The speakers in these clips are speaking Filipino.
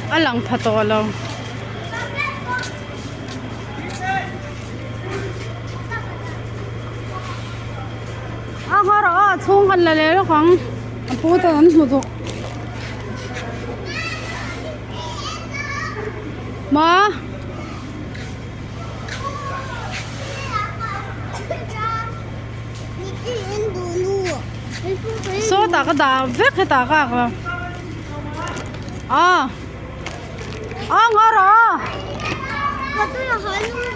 Alang patolo. Hara chung kan la le lo khang pu ta an mu do ma so ta ka da ve kha ta ka ngara ka tu ya halu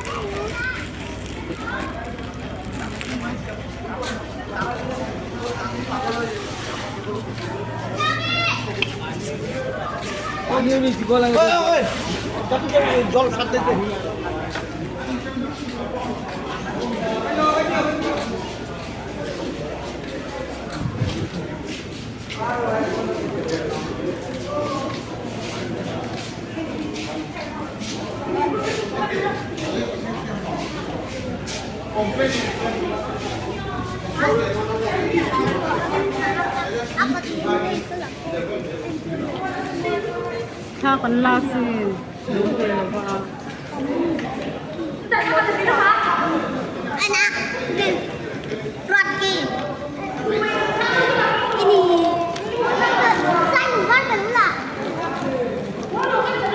জল সাথে tha kan la si lu de lo ba Anak,